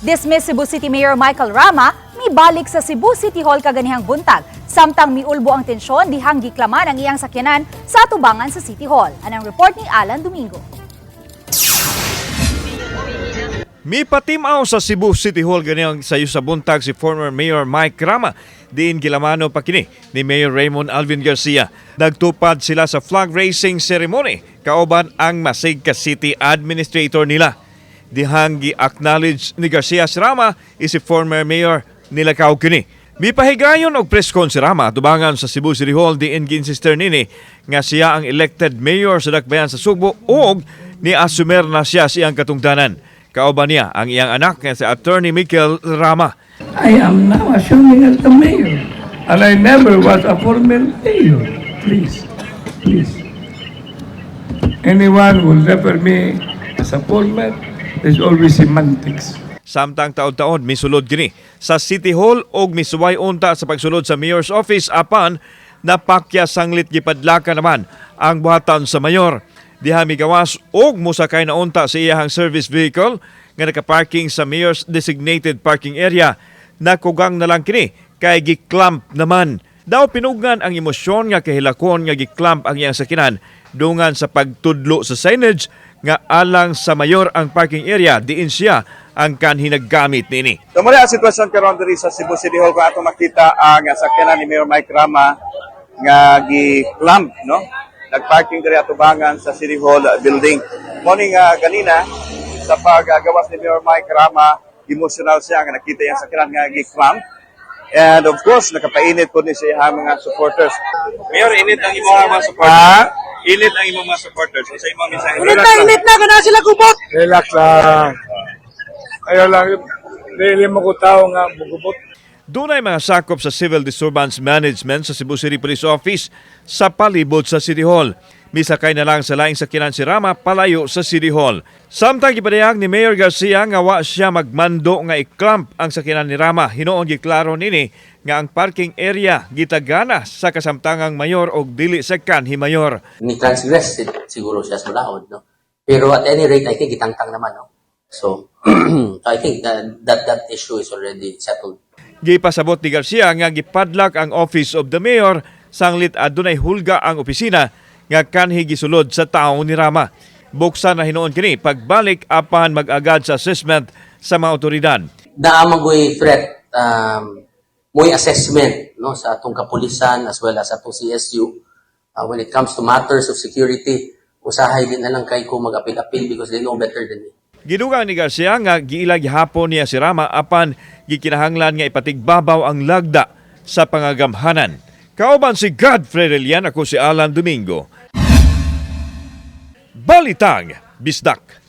Dismiss Cebu City Mayor Michael Rama, mibalik sa Cebu City Hall kaganihang buntag. Samtang miulbo ang tensyon, dihang giklaman ang iyang sakyanan sa atubangan sa City Hall. Anang report ni Alan Domingo. Mipatimaw sa Cebu City Hall ganiyang sayo sa buntag si former Mayor Mike Rama. Diin gilamano pa kini ni Mayor Raymond Alvin Garcia. Nagtupad sila sa flag raising ceremony kauban ang Masig City Administrator nila. Dihang gi-acknowledge ni Garcia si Rama si former Mayor nilakaw kini. Mipahigayon og press con si Rama tubangan sa Cebu City Hall diin ginsister nini nga siya ang elected mayor sa dakbayan sa Subo ug ni asumer na siya siyang katungdanan. Kauban niya ang iyang anak nga si Attorney Michael Rama. I am now assuming as the mayor, and I never was a former mayor. Please. Anyone who will refer me as a former is always semantics. Samtang taon-taon misulod gini sa City Hall og misuway unta sa pagsulod sa mayor's office apan napakya sanglit gipadlaka naman ang buhatan sa mayor. Diha migawas og musakay na unta sa iyahang service vehicle nga nakaparking sa mayor's designated parking area. Nakugang na lang kini kay giklamp naman. Daw pinugan ang emosyon nga kahilakon nga giklamp ang iyang sakinan dungan sa pagtudlo sa signage nga alang sa mayor ang parking area diin siya ang kanhi naggamit nini. Tumuli ang sitwasyon karon diri sa Cebu City Hall kung ato makita ang sakyanan ni Mayor Mike Rama nga giklamp, no? Nagparking diri atubangan sa City Hall building. Morning ganina sa paggawas ni Mayor Mike Rama, emotional siya nga nakita yung sakyanan nga giklamp. And of course, nakapainit po ni siya mga supporters. Mayor, init ang imong mga supporters. Init ang imong mga supporters. Sa imong mensahe. Init na, kana sila kubot! Relax lang. Ayaw lang, dili mo ko tao nga bugubot. Dunay mga sakop sa Civil Disturbance Management sa Cebu City Police Office sa palibot sa City Hall. Misakay na lang sa laing sakyanan si Rama palayo sa City Hall. Samtang gipadayag ni Mayor Garcia nga wa siya magmando nga i-clamp ang sakyanan ni Rama. Hinuon giklaro nini nga ang parking area gitagana sa kasamtangang mayor og dili sa kanhi mayor. Ni transgress siguro siya sa laod, no? Pero at any rate, I think itangtang naman, no? So, I think that issue is already settled. Gipasabot ni Garcia nga gipadlak ang Office of the Mayor sanglit adunay hulga ang opisina nga kanhi gisulod sa tawo ni Rama. Buksan na hinuon kini pagbalik apan mag-agad sa assessment sa mga otoridad. Naamagoy threat, mo'y assessment, no, sa atong kapulisan as well as atong CSU. When it comes to matters of security, usahay din na lang kay ko mag-apil-apil because they know better than me. Gidugang ni Garcia nga giilag hapon niya si Rama apan gikinahanglan nga ipatigbabaw ang lagda sa pangagamhanan. Kauban si Godfrey Relian, ako si Alan Domingo. Balitang Bisdak.